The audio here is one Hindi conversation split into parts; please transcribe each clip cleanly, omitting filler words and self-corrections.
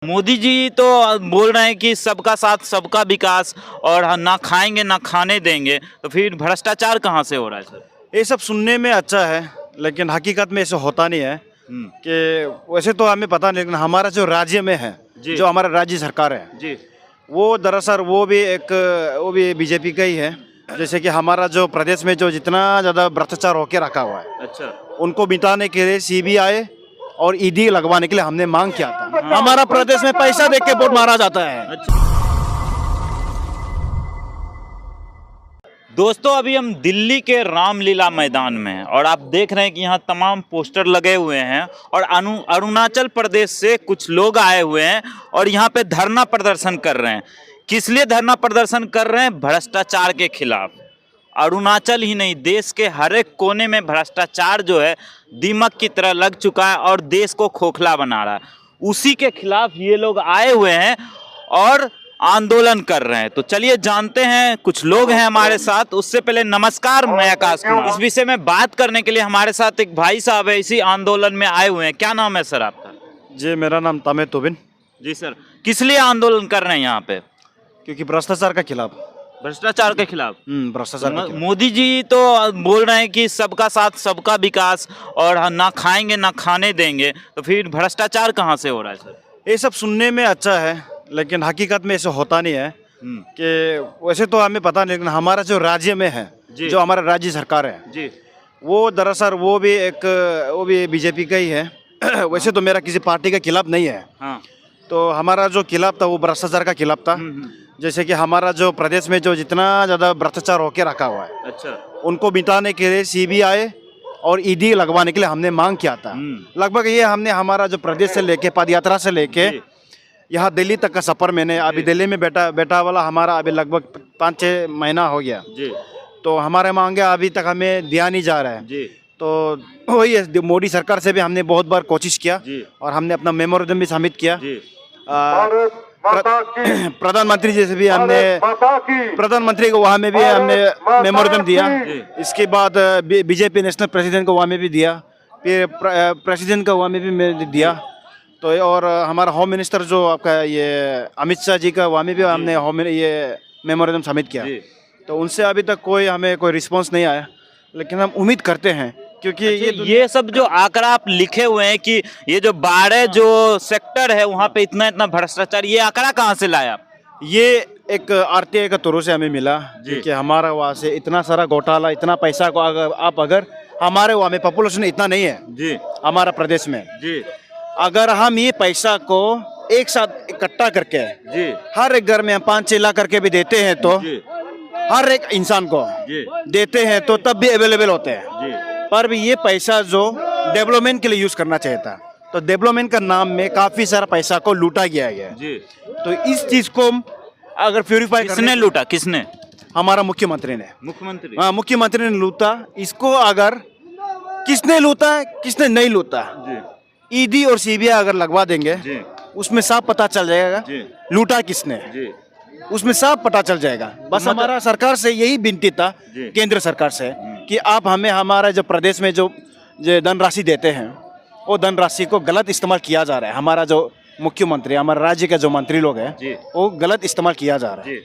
मोदी जी तो बोल रहे हैं कि सबका साथ सबका विकास और ना खाएंगे ना खाने देंगे, तो फिर भ्रष्टाचार कहाँ से हो रहा है सर? ये सब सुनने में अच्छा है, लेकिन हकीकत में ऐसा होता नहीं है कि वैसे तो हमें पता नहीं, लेकिन हमारा जो राज्य में है, जी। जो हमारा राज्य सरकार है, जी। वो दरअसल वो भी बीजेपी का ही है। जैसे कि हमारा जो प्रदेश में जो जितना ज़्यादा भ्रष्टाचार होके रखा हुआ है, अच्छा। उनको मिटाने के लिए सीबीआई और ईडी लगवाने के लिए हमने मांग किया था। हमारा प्रदेश में पैसा देख के वोट मारा जाता है। अच्छा। दोस्तों, अभी हम दिल्ली के रामलीला मैदान में हैं और आप देख रहे हैं कि यहाँ तमाम पोस्टर लगे हुए हैं और अरुणाचल प्रदेश से कुछ लोग आए हुए हैं और यहाँ पे धरना प्रदर्शन कर रहे हैं। किस लिए धरना प्रदर्शन कर रहे हैं? भ्रष्टाचार के खिलाफ। अरुणाचल ही नहीं, देश के हर एक कोने में भ्रष्टाचार जो है दीमक की तरह लग चुका है और देश को खोखला बना रहा है। उसी के खिलाफ ये लोग आए हुए हैं और आंदोलन कर रहे हैं। तो चलिए जानते हैं, कुछ लोग हैं हमारे साथ। उससे पहले नमस्कार, मैं आकाश कुमार। इस विषय में बात करने के लिए हमारे साथ एक भाई साहब है, इसी आंदोलन में आए हुए हैं। क्या नाम है सर आपका? जी, मेरा नाम तमे तोबिन। जी सर, किस लिए आंदोलन कर रहे हैं यहाँ पे? क्योंकि भ्रष्टाचार के खिलाफ। भ्रष्टाचार के खिलाफ। भ्रष्टाचार के खिलाफ। मोदी जी तो बोल रहे हैं कि सबका साथ सबका विकास और ना खाएंगे ना खाने देंगे, तो फिर भ्रष्टाचार कहाँ से हो रहा है सर? ये सब सुनने में अच्छा है, लेकिन हकीकत में ऐसा होता नहीं है कि वैसे तो हमें पता नहीं, लेकिन हमारा जो राज्य में है, जो हमारा राज्य सरकार है, जी, वो दरअसल वो भी बीजेपी का ही है। वैसे तो मेरा किसी पार्टी के खिलाफ नहीं है। हाँ। तो हमारा जो खिलाफ था वो भ्रष्टाचार का खिलाफ था। जैसे कि हमारा जो प्रदेश में जो जितना ज़्यादा भ्रष्टाचार होके रखा हुआ है, अच्छा, उनको मिटाने के लिए सीबीआई और ईडी लगवाने के लिए हमने मांग किया था। लगभग ये हमने हमारा जो प्रदेश से लेके पदयात्रा से लेके यहाँ दिल्ली तक का सफ़र, मैंने अभी दिल्ली में बैठा वाला हमारा अभी लगभग 5-6 महीना हो गया जी। तो हमारे मांगे अभी तक हमें दिया नहीं जा रहा है जी। तो वही है, मोदी सरकार से भी हमने बहुत बार कोशिश किया और हमने अपना मेमोरेंडम भी सबमिट किया। प्रधानमंत्री जी से भी हमने, प्रधानमंत्री को वहाँ में भी हमने मेमोरेंडम दिया। इसके बाद बीजेपी नेशनल प्रेसिडेंट को वहाँ में भी दिया, फिर प्रेसिडेंट को वहाँ में भी दिया। तो और हमारा होम मिनिस्टर जो आपका ये अमित शाह जी का, वहाँ में भी हमने ये मेमोरेंडम सबमिट किया। तो उनसे अभी तक हमें कोई रिस्पांस नहीं आया, लेकिन हम उम्मीद करते हैं क्योंकि ये सब जो आंकड़ा आप लिखे हुए हैं कि ये जो 12 जो सेक्टर है वहाँ पे इतना इतना भ्रष्टाचार, ये आंकड़ा कहाँ से लाया आप? ये एक आरटीआई का थ्रू से हमें मिला कि हमारा वहाँ से इतना सारा घोटाला, इतना पैसा को अगर हमारे वहाँ में पॉपुलेशन इतना नहीं है जी, हमारा प्रदेश में जी, अगर हम ये पैसा को एक साथ इकट्ठा करके जी हर एक घर में 5-6 लाख करके भी देते हैं तो हर एक इंसान को देते हैं तो तब भी अवेलेबल होते हैं। पर भी ये पैसा जो डेवलपमेंट के लिए यूज करना चाहिए था, तो डेवलपमेंट का नाम में काफी सारा पैसा को लूटा गया है जी। तो इस चीज को अगर प्यूरिफाई, किसने लूटा? किसने? हमारा मुख्यमंत्री ने। मुख्यमंत्री? हाँ, मुख्यमंत्री ने लूटा। इसको अगर किसने लूटा है किसने नहीं लूटा, ईडी और सीबीआई अगर लगवा देंगे उसमें साफ पता चल जाएगा लूटा किसने, उसमें साफ पता चल जाएगा। बस हमारा सरकार से यही विनती था, केंद्र सरकार से, कि आप हमें हमारा जो प्रदेश में जो धनराशि देते हैं वो धनराशि को गलत इस्तेमाल किया जा रहा है। हमारा जो मुख्यमंत्री, हमारे राज्य के जो मंत्री लोग हैं वो गलत इस्तेमाल किया जा रहा है।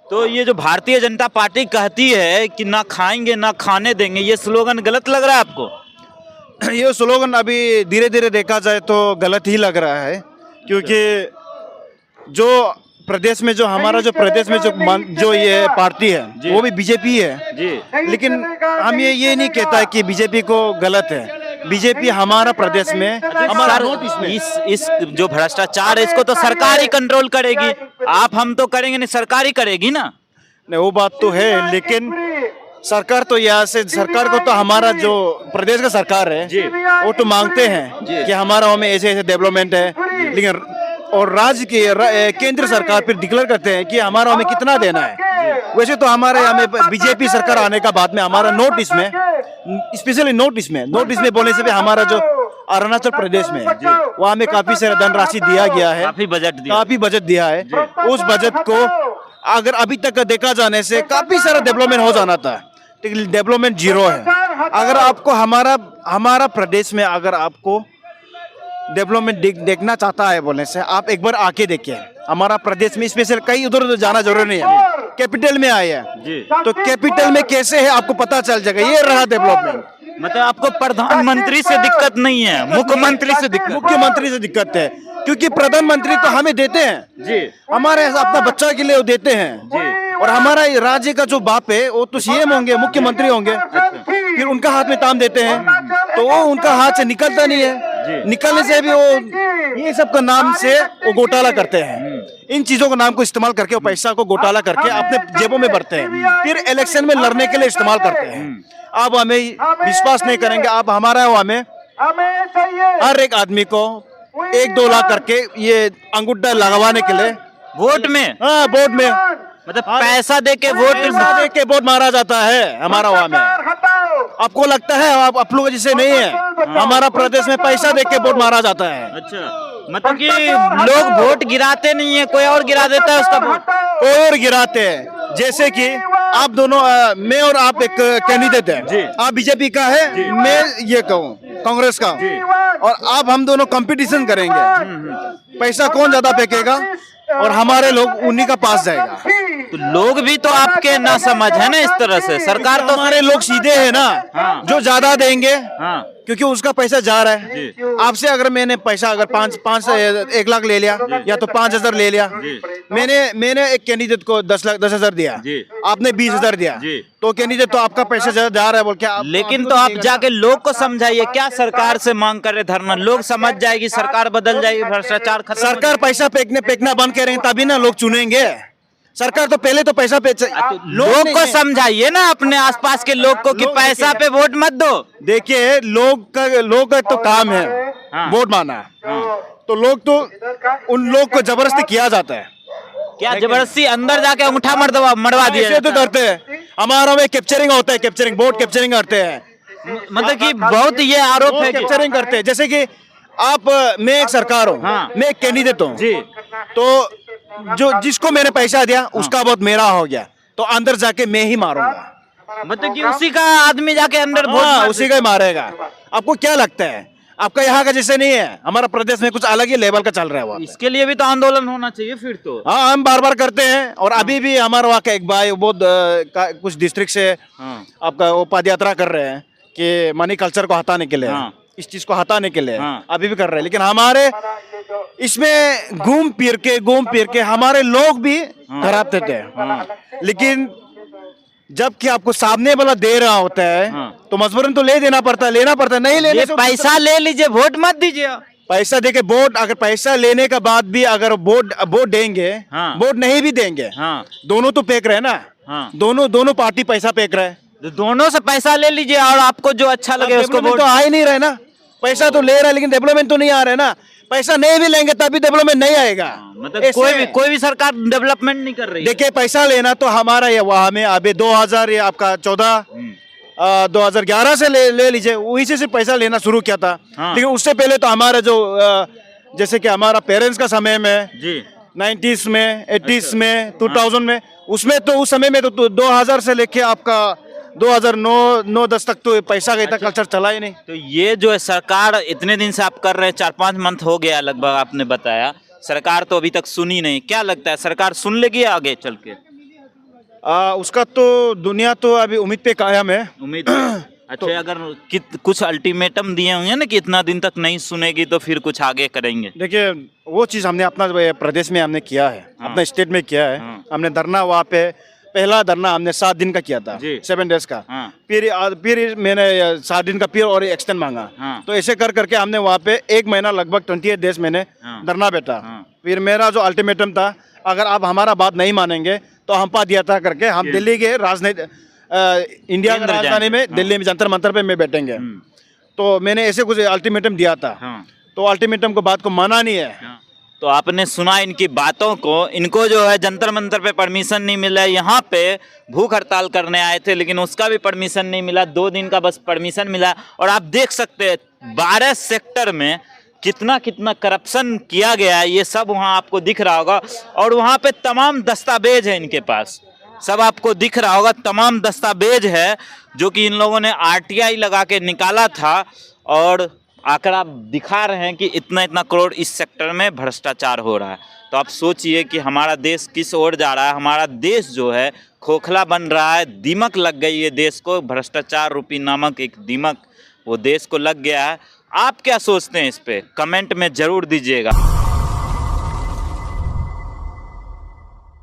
तो ये जो भारतीय जनता पार्टी कहती है कि ना खाएंगे ना खाने देंगे, ये स्लोगन गलत लग रहा है आपको? ये स्लोगन अभी धीरे धीरे देखा जाए तो गलत ही लग रहा है, क्योंकि जो प्रदेश में जो हमारा जो प्रदेश में जो ये पार्टी है वो भी बीजेपी है जी। लेकिन हम ये नहीं कहता है कि बीजेपी को गलत है। बीजेपी हमारा प्रदेश में, हमारा इस जो भ्रष्टाचार है इसको तो सरकार ही कंट्रोल करेगी। आप हम तो करेंगे नहीं, सरकार ही करेगी ना। नहीं, वो बात तो है, लेकिन सरकार तो यहाँ से, सरकार को तो हमारा जो प्रदेश का सरकार है वो तो मांगते हैं कि हमारा वहाँ में ऐसे ऐसे डेवलपमेंट है, लेकिन और राज्य की केंद्र सरकार फिर डिक्लेयर करते हैं कि हमारा हमें कितना देना है। वैसे तो हमारे हमें बीजेपी सरकार आने का बाद में हमारा नोटिस में, स्पेशली नोटिस में बोलने से भी हमारा जो अरुणाचल प्रदेश में वहाँ हमें काफी सारा धनराशि दिया गया है, काफी बजट दिया है। उस बजट को अगर अभी तक देखा जाने से काफी सारा डेवलपमेंट हो जाना था, लेकिन डेवलपमेंट जीरो है। अगर आपको हमारा प्रदेश में अगर आपको डेवलपमेंट देखना चाहता है बोलने से आप एक बार आके देखिए हमारा प्रदेश में, स्पेशल कहीं उधर उधर जाना जरूरी नहीं है, कैपिटल में आए हैं जी। तो कैपिटल में कैसे है आपको पता चल जाएगा। ये रहा डेवलपमेंट। मतलब आपको प्रधानमंत्री से दिक्कत नहीं है, मुख्यमंत्री से दिक्कत। मुख्यमंत्री से दिक्कत है क्योंकि प्रधानमंत्री तो हमें देते हैं जी, हमारे अपना बच्चा के लिए वो देते हैं जी। और हमारा राज्य का जो बाप है वो तो सीएम होंगे, मुख्यमंत्री होंगे, फिर उनका हाथ में काम देते हैं तो वो उनका हाथ से निकलता नहीं है। निकलने से भी वो ये सब का नाम से वो घोटाला करते हैं, इन चीजों का नाम को इस्तेमाल करके वो पैसा को घोटाला करके अपने जेबों में भरते हैं, फिर इलेक्शन में लड़ने के लिए इस्तेमाल करते हैं। आप हमें विश्वास नहीं करेंगे, आप हमारा वो हमें हर एक आदमी को 1-2 लाख करके ये अंगूठा लगवाने के लिए वोट में, हाँ वोट में मतलब पैसा दे के वोट मारा जाता है हमारा वहाँ में। आपको लगता है आप लोग जैसे नहीं है, हमारा प्रदेश में पैसा दे के वोट मारा जाता है। अच्छा, मतलब कि लोग वोट गिराते नहीं है, कोई और गिरा देता है उसका वोट, कोई और गिराते हैं। जैसे कि आप दोनों मैं और आप एक कैंडिडेट है, आप बीजेपी का है, मैं ये कहूँ कांग्रेस का, और आप हम दोनों कंपटीशन करेंगे, पैसा कौन ज्यादा फेंकेगा और हमारे लोग उन्हीं का पास जाएगा। तो लोग भी तो आपके ना समझ है ना इस तरह से। सरकार तो हमारे लोग सीधे है ना, जो ज्यादा देंगे हाँ, क्योंकि उसका पैसा जा रहा है। आपसे अगर मैंने पैसा अगर 1 लाख ले लिया या तो 5,000 ले लिया, मैंने एक कैंडिडेट को 10,000 दिया, आपने 20,000 दिया, तो कैंडिडेट तो आपका पैसा ज्यादा जा रहा है बोल के लेकिन तो आप जाके लोग को समझाइए, क्या सरकार से मांग कर रहे धरना, लोग समझ जाएगी, सरकार बदल जाएगी, भ्रष्टाचार खत्म। सरकार पैसा फेंकना बंद करेंगे तभी ना लोग चुनेंगे। सरकार तो पहले तो पैसा लोग को समझाइए ना, अपने आसपास के लोग को कि पैसा पे वोट मत दो। देखिए लोग का तो काम है वोट मांगना, तो लोग तो उन लोग को जबरदस्ती किया जाता है। क्या जबरदस्ती अंदर जाके अंगूठा मरवा दिया ऐसे तो करते हैं, हमारा में कैप्चरिंग होता है, कैप्चरिंग वोट कैप्चरिंग करते हैं। मतलब कि बहुत ये आरोप है, कैप्चरिंग करते हैं। जैसे कि मैं एक सरकार हूँ, मैं एक कैंडिडेट हूँ, तो जो जिसको मैंने पैसा दिया उसका वोट मेरा हो गया, तो अंदर जाके मैं ही मारूंगा। मतलब कि उसी का आदमी जाके अंदर वोट उसी का ही मारेगा। आपको क्या लगता है आपका यहाँ का जैसे नहीं है, हमारा प्रदेश में कुछ अलग ही लेवल का चल रहा है। इसके लिए भी तो आंदोलन होना चाहिए फिर तो। हाँ हम बार बार करते हैं, और अभी भी हमारा वहाँ का एक भाई बहुत कुछ डिस्ट्रिक्ट से आपका वो पद यात्रा कर रहे हैं कि मनी कल्चर को हटाने के लिए, इस चीज को हटाने के लिए अभी भी कर रहे हैं। लेकिन हमारे इसमें घूम फिर के हमारे लोग भी खराब देते हैं। लेकिन जबकि आपको सामने वाला दे रहा होता है तो मजबूरन तो लेना पड़ता है, नहीं लेने से पैसा ले लीजिए, वोट मत दीजिए। पैसा देके वोट, अगर पैसा लेने के बाद भी अगर वोट देंगे, वोट नहीं भी देंगे, दोनों तो फेंक रहे हैं ना, दोनों पार्टी पैसा फेंक रहे हैं, तो दोनों से पैसा ले लीजिए और आपको जो अच्छा लगे उसको वोट। तो आ ही नहीं रहे ना, पैसा तो ले रहा है लेकिन डेवलपमेंट तो नहीं आ रहा है ना। पैसा नहीं भी लेंगे तभी डेवलपमेंट नहीं आएगा। मतलब कोई भी सरकार डेवलपमेंट नहीं कर रही है। देखिए पैसा लेना तो हमारा ये वहाँ में अभी 2000 ये आपका 2011 से ले लीजिए, वही से सिर्फ पैसा लेना शुरू किया था। लेकिन उससे पहले तो हमारा जो जैसे कि हमारा पेरेंट्स का समय में 90s में 80s में 2000 में, उसमें तो उस समय में तो 2000 से लेके आपका 2009-10 तक तो पैसा का कल्चर चला ही नहीं। तो ये जो है सरकार इतने दिन से आप कर रहे हैं, 4-5 मंथ हो गया लगभग, आपने बताया, सरकार तो अभी तक सुनी नहीं। क्या लगता है सरकार सुन लेगी आगे चल के? उसका तो दुनिया तो अभी उम्मीद पे कायम है। उम्मीद अच्छा, अगर कुछ अल्टीमेटम दिए होंगे ना कि इतना दिन तक नहीं सुनेगी तो फिर कुछ आगे करेंगे। देखिए वो चीज़ हमने अपना प्रदेश में हमने किया है, अपना स्टेट में किया है। हमने धरना वहाँ पे पहला धरना हमने 7 दिन का किया था, 7 डेज का। फिर मैंने 7 दिन का फिर और एक्सटेंड मांगा। तो ऐसे कर करके हमने वहाँ पे 1 महीना लगभग 28 डेज मैंने धरना बैठा। फिर मेरा जो अल्टीमेटम था, अगर आप हमारा बात नहीं मानेंगे तो हम पा दिया था करके हम दिल्ली के राजनीति इंडिया की राजधानी में दिल्ली में जंतर मंतर पे में बैठेंगे। तो मैंने ऐसे कुछ अल्टीमेटम दिया था, तो अल्टीमेटम को बात को माना नहीं है। तो आपने सुना इनकी बातों को, इनको जो है जंतर मंतर पे परमिशन नहीं मिला, यहाँ पे भूख हड़ताल करने आए थे लेकिन उसका भी परमिशन नहीं मिला, 2 दिन का बस परमिशन मिला। और आप देख सकते हैं 12 सेक्टर में कितना करप्शन किया गया है, ये सब वहाँ आपको दिख रहा होगा। और वहाँ पे तमाम दस्तावेज है इनके पास, सब आपको दिख रहा होगा, तमाम दस्तावेज है जो कि इन लोगों ने RTI लगा के निकाला था। और आंकड़ा दिखा रहे हैं कि इतना इतना करोड़ इस सेक्टर में भ्रष्टाचार हो रहा है। तो आप सोचिए कि हमारा देश किस ओर जा रहा है। हमारा देश जो है खोखला बन रहा है, दीमक लग गई है देश को, भ्रष्टाचार रूपी नामक एक दीमक वो देश को लग गया है। आप क्या सोचते हैं इस पे कमेंट में ज़रूर दीजिएगा।